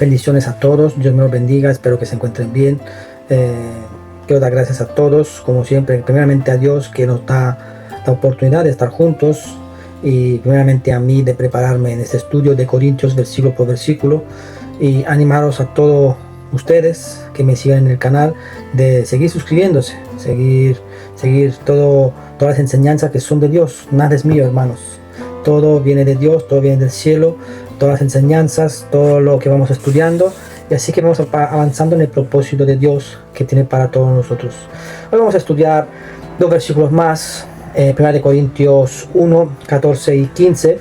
Bendiciones a todos, Dios me los bendiga, espero que se encuentren bien. Quiero dar gracias a todos, como siempre, primeramente a Dios que nos da la oportunidad de estar juntos y primeramente a mí de prepararme en este estudio de Corintios versículo por versículo y animaros a todos ustedes que me sigan en el canal de seguir suscribiéndose, seguir todas las enseñanzas que son de Dios. Nada es mío, hermanos, todo viene de Dios, todo viene del cielo, todas las enseñanzas, todo lo que vamos estudiando, y así que vamos avanzando en el propósito de Dios que tiene para todos nosotros. Hoy vamos a estudiar dos versículos más, 1 Corintios 1, 14 y 15.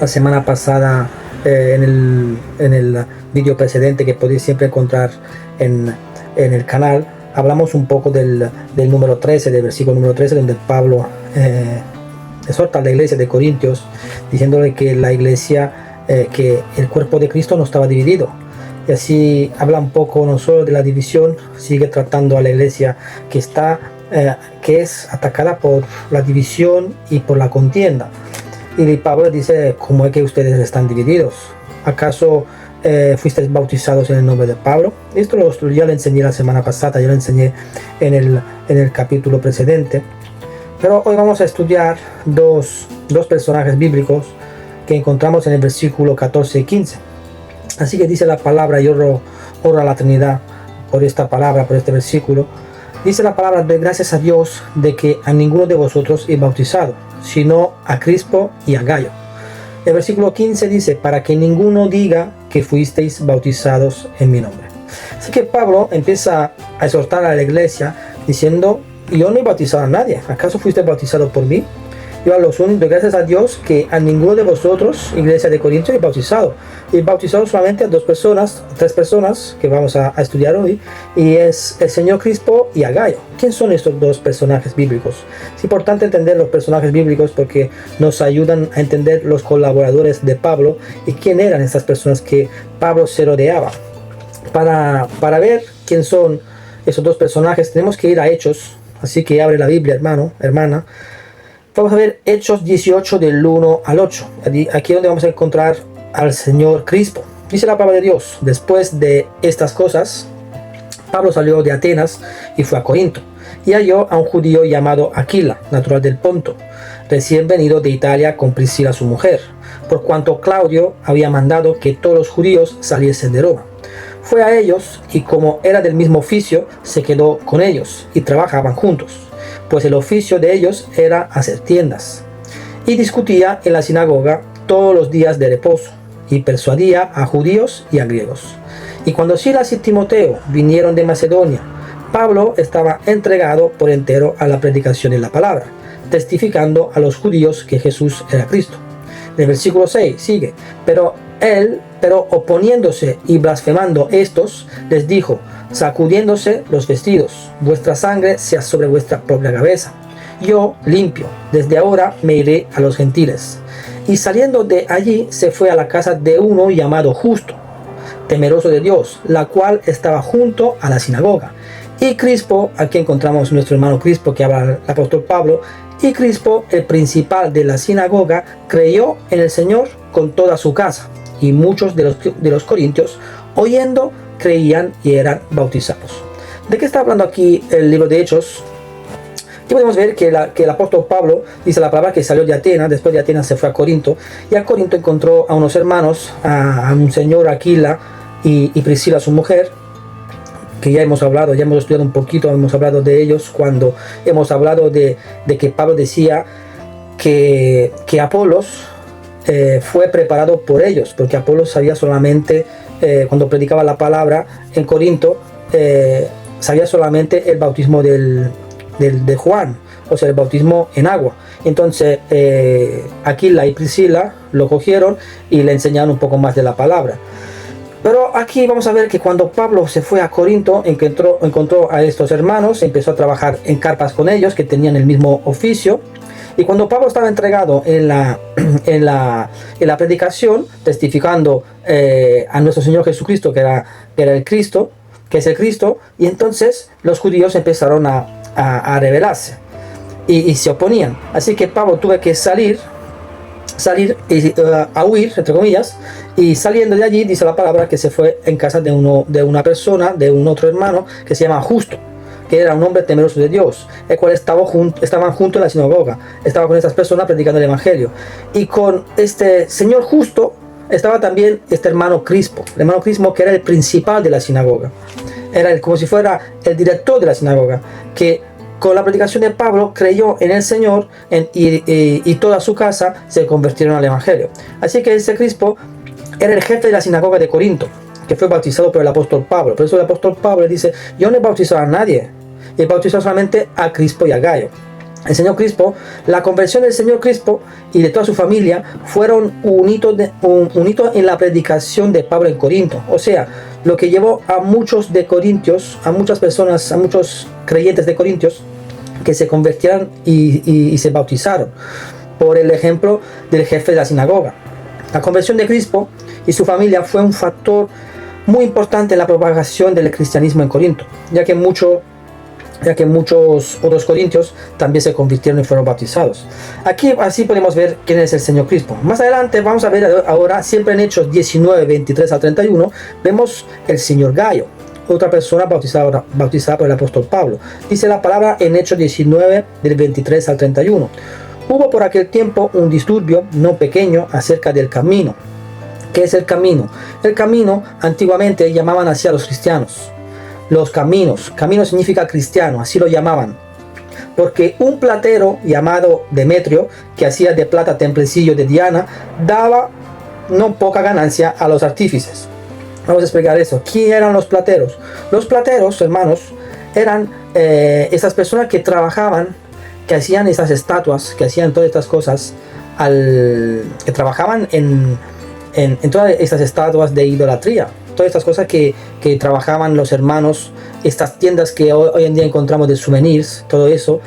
La semana pasada, en el vídeo precedente que podéis siempre encontrar en el canal, hablamos un poco del número 13, del versículo número 13, donde Pablo exhorta a la iglesia de Corintios, diciéndole que la iglesia, que el cuerpo de Cristo no estaba dividido. Y así habla un poco no solo de la división, sigue tratando a la iglesia que es atacada por la división y por la contienda. Y Pablo dice: ¿cómo es que ustedes están divididos? ¿Acaso fuisteis bautizados en el nombre de Pablo? Esto ya lo enseñé la semana pasada, ya lo enseñé en el capítulo precedente. Pero hoy vamos a estudiar dos personajes bíblicos que encontramos en el versículo 14 y 15. Así que dice la palabra, y oro a la Trinidad por esta palabra, por este versículo. Dice la palabra: de gracias a Dios de que a ninguno de vosotros he bautizado, sino a Crispo y a Gayo. El versículo 15 dice: para que ninguno diga que fuisteis bautizados en mi nombre. Así que Pablo empieza a exhortar a la iglesia diciendo: yo no he bautizado a nadie, ¿acaso fuiste bautizado por mí? Yo a los únicos, doy gracias a Dios que a ninguno de vosotros, iglesia de Corintios, he bautizado. He bautizado solamente a tres personas que vamos a estudiar hoy, y es el señor Crispo y a Gayo. ¿Quién son estos dos personajes bíblicos? Es importante entender los personajes bíblicos porque nos ayudan a entender los colaboradores de Pablo y quién eran estas personas que Pablo se rodeaba. Para ver quién son esos dos personajes tenemos que ir a Hechos, así que abre la Biblia, hermano, hermana. Vamos a ver Hechos 18 del 1 al 8. Aquí es donde vamos a encontrar al señor Crispo. Dice la palabra de Dios: después de estas cosas, Pablo salió de Atenas y fue a Corinto, y halló a un judío llamado Aquila, natural del Ponto, recién venido de Italia con Priscila su mujer, por cuanto Claudio había mandado que todos los judíos saliesen de Roma. Fue a ellos, y como era del mismo oficio, se quedó con ellos, y trabajaban juntos, pues el oficio de ellos era hacer tiendas. Y discutía en la sinagoga todos los días de reposo, y persuadía a judíos y a griegos. Y cuando Silas y Timoteo vinieron de Macedonia, Pablo estaba entregado por entero a la predicación de la palabra, testificando a los judíos que Jesús era Cristo. En el versículo 6 sigue: pero oponiéndose y blasfemando estos, les dijo, sacudiéndose los vestidos: vuestra sangre sea sobre vuestra propia cabeza. Yo, limpio, desde ahora me iré a los gentiles. Y saliendo de allí se fue a la casa de uno llamado Justo, temeroso de Dios, la cual estaba junto a la sinagoga. Y Crispo, aquí encontramos nuestro hermano Crispo que habla el apóstol Pablo, y Crispo, el principal de la sinagoga, creyó en el Señor con toda su casa. Y muchos de los corintios, oyendo, creían y eran bautizados. ¿De qué está hablando aquí el libro de Hechos? Aquí podemos ver que el apóstol Pablo, dice la palabra, que salió de Atenas, después de Atenas se fue a Corinto, y a Corinto encontró a unos hermanos, a un señor Aquila y Priscila su mujer, que ya hemos estudiado un poquito, hemos hablado de ellos cuando hemos hablado de que Pablo decía que Apolos fue preparado por ellos, porque Apolos sabía solamente, cuando predicaba la palabra en Corinto, sabía solamente el bautismo de Juan, o sea, el bautismo en agua. Entonces Aquila y Priscila lo cogieron y le enseñaron un poco más de la palabra. Pero aquí vamos a ver que cuando Pablo se fue a Corinto, encontró a estos hermanos, empezó a trabajar en carpas con ellos, que tenían el mismo oficio. Y cuando Pablo estaba entregado en la predicación, testificando a nuestro Señor Jesucristo, que era el Cristo, que es el Cristo, y entonces los judíos empezaron a rebelarse y se oponían. Así que Pablo tuvo que salir salir a huir, entre comillas, y saliendo de allí, dice la palabra, que se fue en casa de una persona, de un otro hermano, que se llama Justo, que era un hombre temeroso de Dios, el cual estaban juntos en la sinagoga, estaba con estas personas predicando el evangelio. Y con este señor Justo estaba también este hermano Crispo, el hermano Crispo, que era el principal de la sinagoga, era como si fuera el director de la sinagoga, que con la predicación de Pablo creyó en el Señor y toda su casa se convirtieron al evangelio. Así que ese Crispo era el jefe de la sinagoga de Corinto, que fue bautizado por el apóstol Pablo. Por eso el apóstol Pablo dice: yo no he bautizado a nadie, he bautizado solamente a Crispo y a Gayo. El señor Crispo, la conversión del señor Crispo y de toda su familia fueron un hito en la predicación de Pablo en Corinto. O sea, lo que llevó a muchos de Corintios, a muchas personas, a muchos creyentes de Corintios, que se convirtieran y se bautizaron por el ejemplo del jefe de la sinagoga. La conversión de Crispo y su familia fue un factor muy importante en la propagación del cristianismo en Corinto, ya que muchos otros corintios también se convirtieron y fueron bautizados. Aquí así podemos ver quién es el señor Crispo. Más adelante vamos a ver ahora, siempre en Hechos 19, 23 al 31, vemos el señor Gayo, otra persona bautizada por el apóstol Pablo. Dice la palabra en Hechos 19, del 23 al 31. Hubo por aquel tiempo un disturbio no pequeño acerca del camino. ¿Qué es el camino? El camino antiguamente llamaban así a los cristianos. Los caminos. Camino significa cristiano, así lo llamaban. Porque un platero llamado Demetrio, que hacía de plata templecillos de Diana, daba no poca ganancia a los artífices. Vamos a explicar eso. ¿Quién eran los plateros? Los plateros, hermanos, eran esas personas que trabajaban, que hacían esas estatuas, que hacían todas estas cosas, que trabajaban en todas estas estatuas de idolatría. Todas estas cosas que trabajaban los hermanos, estas tiendas que hoy en día encontramos de souvenirs, todo eso.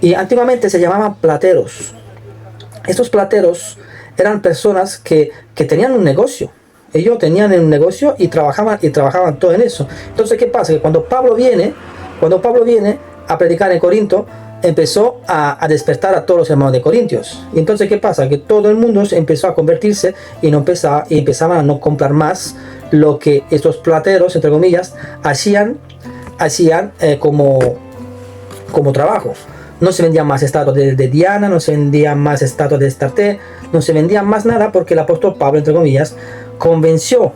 Y antiguamente se llamaban plateros. Estos plateros eran personas que tenían un negocio. Ellos tenían un negocio y trabajaban todo en eso. Entonces, ¿qué pasa? Que cuando Pablo viene a predicar en Corinto, empezó a despertar a todos los hermanos de Corintios. Y entonces, ¿qué pasa? Que todo el mundo empezó a convertirse y empezaban a no comprar más lo que estos plateros, entre comillas, hacían como trabajo. No se vendían más estatuas de Diana, no se vendían más estatuas de Astarte, no se vendían más nada, porque el apóstol Pablo, entre comillas, convenció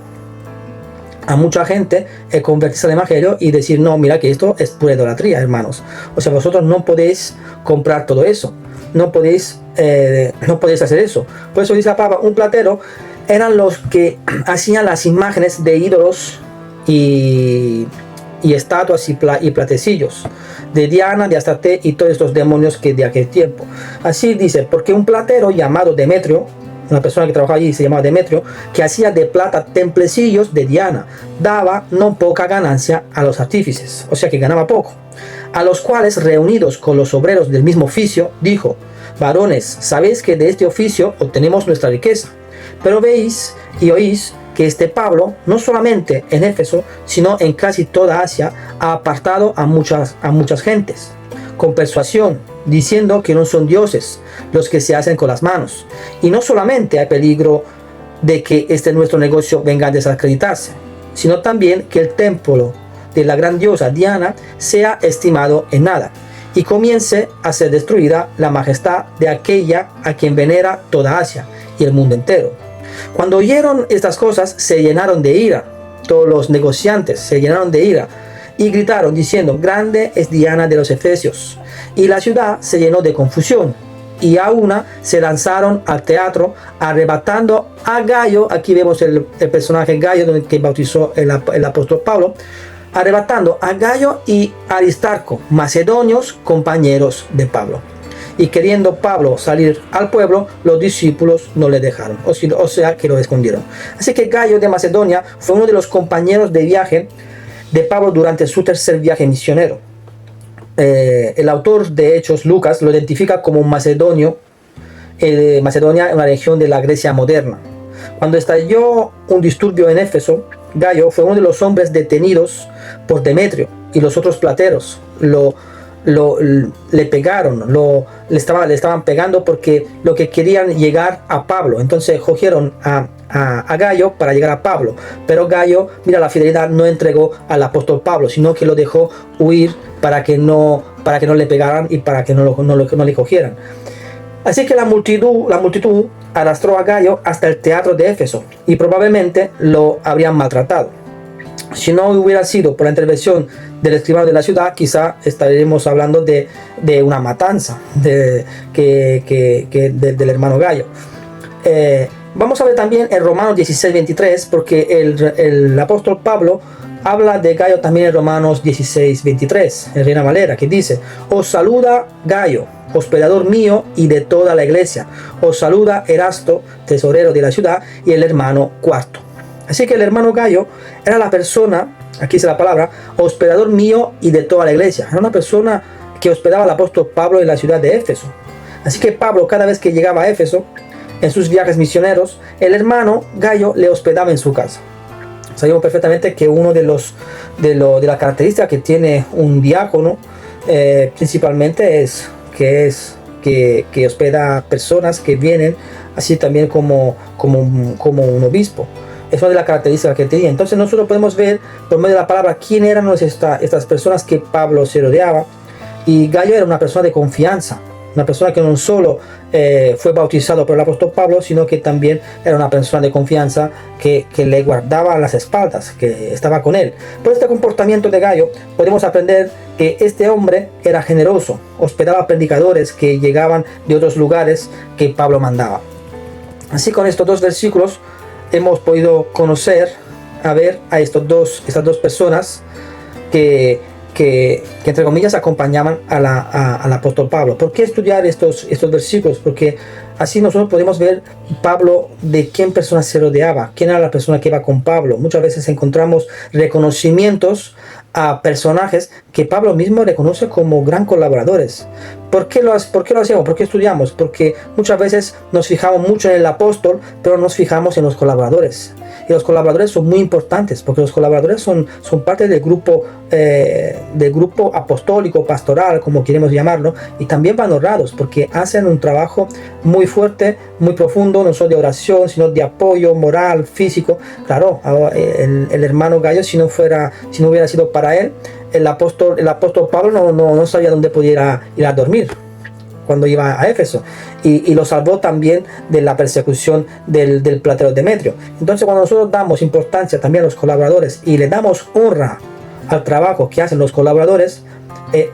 a mucha gente a convertirse al evangelio y decir: no, mira que esto es pura idolatría, hermanos. O sea, vosotros no podéis comprar todo eso, no podéis hacer eso. Por eso dice la palabra, un platero eran los que hacían las imágenes de ídolos y estatuas y platecillos de Diana, de Astarte y todos estos demonios que de aquel tiempo. Así dice: porque un platero llamado Demetrio, una persona que trabajaba allí se llamaba Demetrio, que hacía de plata templecillos de Diana, daba no poca ganancia a los artífices, o sea que ganaba poco, a los cuales, reunidos con los obreros del mismo oficio, dijo: varones, sabéis que de este oficio obtenemos nuestra riqueza, pero veis y oís que este Pablo, no solamente en Éfeso, sino en casi toda Asia, ha apartado a muchas gentes, con persuasión, diciendo que no son dioses los que se hacen con las manos. Y no solamente hay peligro de que nuestro negocio venga a desacreditarse, sino también que el templo de la gran diosa Diana sea estimado en nada, y comience a ser destruida la majestad de aquella a quien venera toda Asia y el mundo entero. Cuando oyeron estas cosas, se llenaron de ira. Todos los negociantes se llenaron de ira y gritaron diciendo: grande es Diana de los Efesios. Y la ciudad se llenó de confusión, y a una se lanzaron al teatro, arrebatando a Gayo. Aquí vemos el personaje Gayo, que bautizó el apóstol Pablo, arrebatando a Gayo y Aristarco, macedonios, compañeros de Pablo. Y queriendo Pablo salir al pueblo, los discípulos no le dejaron, o sea que lo escondieron. Así que Gayo de Macedonia fue uno de los compañeros de viaje de Pablo durante su tercer viaje misionero. El autor de Hechos, Lucas, lo identifica como un macedonio. Macedonia es una región de la Grecia moderna. Cuando estalló un disturbio en Éfeso, Gayo fue uno de los hombres detenidos por Demetrio y los otros plateros. le pegaron, le estaban pegando porque lo que querían llegar a Pablo. Entonces cogieron a Gayo para llegar a Pablo, pero Gayo, mira la fidelidad, no entregó al apóstol Pablo, sino que lo dejó huir para que no le pegaran y para que no le cogieran. Así que la multitud arrastró a Gayo hasta el teatro de Éfeso y probablemente lo habrían maltratado. Si no hubiera sido por la intervención del escribano de la ciudad, quizá estaríamos hablando de una matanza del hermano Gayo. Vamos a ver también en Romanos 16:23, porque el apóstol Pablo habla de Gayo también en Romanos 16:23, en Reina Valera, que dice: os saluda Gayo, hospedador mío y de toda la iglesia. Os saluda Erasto, tesorero de la ciudad, y el hermano Cuarto. Así que el hermano Gayo era la persona, aquí dice la palabra, hospedador mío y de toda la iglesia. Era una persona que hospedaba al apóstol Pablo en la ciudad de Éfeso. Así que Pablo, cada vez que llegaba a Éfeso, en sus viajes misioneros, el hermano Gayo le hospedaba en su casa. Sabemos perfectamente que uno de las características que tiene un diácono principalmente es que hospeda personas que vienen, así también como un obispo. Es una de las características que tenía. Entonces nosotros podemos ver por medio de la palabra quién eran estas personas que Pablo se rodeaba. Y Gayo era una persona de confianza, una persona que no solo fue bautizado por el apóstol Pablo, sino que también era una persona de confianza que le guardaba las espaldas, que estaba con él. Por este comportamiento de Gayo podemos aprender que este hombre era generoso, hospedaba predicadores que llegaban de otros lugares que Pablo mandaba. Así, con estos dos versículos hemos podido conocer, a estas dos personas que entre comillas acompañaban al apóstol Pablo. ¿Por qué estudiar estos versículos? Porque así nosotros podemos ver Pablo de quién persona se rodeaba, quién era la persona que iba con Pablo. Muchas veces encontramos reconocimientos a personajes que Pablo mismo reconoce como gran colaboradores. ¿Por qué lo hacemos? ¿Por qué estudiamos? Porque muchas veces nos fijamos mucho en el apóstol, pero nos fijamos en los colaboradores. Y los colaboradores son muy importantes, porque los colaboradores son parte del grupo apostólico, pastoral, como queremos llamarlo, y también van honrados, porque hacen un trabajo muy fuerte, muy profundo, no solo de oración, sino de apoyo moral, físico. Claro, el hermano Gayo, si no hubiera sido para él, el apóstol Pablo no sabía dónde pudiera ir a dormir cuando iba a Éfeso, y lo salvó también de la persecución del platero Demetrio. Entonces, cuando nosotros damos importancia también a los colaboradores y le damos honra al trabajo que hacen los colaboradores,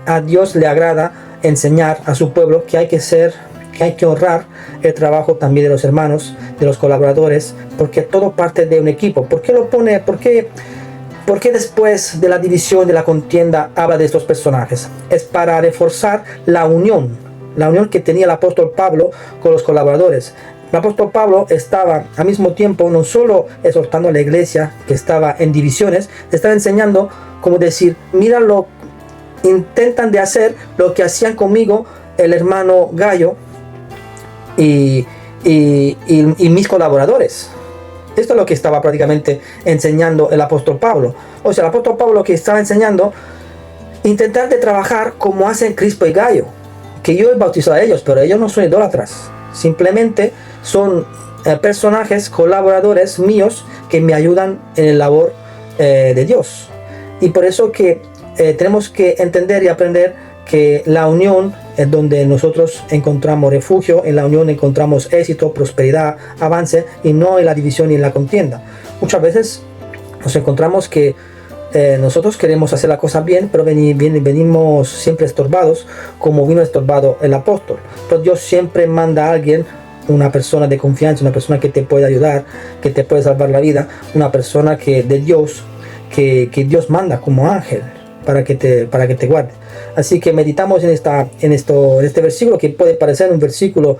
a Dios le agrada enseñar a su pueblo que hay que honrar el trabajo también de los hermanos, de los colaboradores, porque todo parte de un equipo. ¿Por qué lo pone? ¿Por qué después de la división, de la contienda, habla de estos personajes? Es para reforzar la unión que tenía el apóstol Pablo con los colaboradores. El apóstol Pablo estaba al mismo tiempo no solo exhortando a la iglesia que estaba en divisiones, estaba enseñando, como decir, míralo, intentan de hacer lo que hacían conmigo el hermano Gayo y mis colaboradores. Esto es lo que estaba prácticamente enseñando el apóstol Pablo. O sea, el apóstol Pablo que estaba enseñando, intentar de trabajar como hacen Crispo y Gayo, que yo he bautizado a ellos, pero ellos no son idólatras. Simplemente son personajes, colaboradores míos que me ayudan en el labor de Dios. Y por eso que tenemos que entender y aprender que la unión es donde nosotros encontramos refugio. En la unión encontramos éxito, prosperidad, avance, y no en la división y en la contienda. Muchas veces nos encontramos que nosotros queremos hacer la cosa bien, pero venimos siempre estorbados, como vino estorbado el apóstol. Pero Dios siempre manda a alguien, una persona de confianza, una persona que te puede ayudar, que te puede salvar la vida, una persona de Dios, que Dios manda como ángel para que te guarde. Así que meditamos en este versículo, que puede parecer un versículo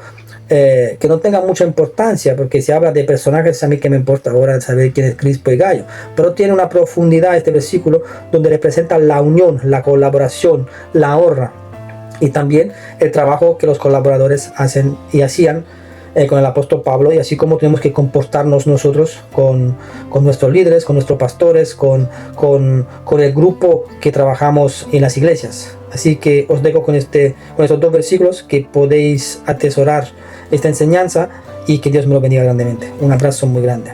que no tenga mucha importancia, porque se habla de personajes. A mí que me importa ahora saber quién es Crispo y Gayo, pero tiene una profundidad este versículo donde representa la unión, la colaboración, la honra y también el trabajo que los colaboradores hacen y hacían con el apóstol Pablo, y así como tenemos que comportarnos nosotros con nuestros líderes, con nuestros pastores, con el grupo que trabajamos en las iglesias. Así que os dejo con estos dos versículos, que podéis atesorar esta enseñanza, y que Dios me lo bendiga grandemente. Un abrazo muy grande.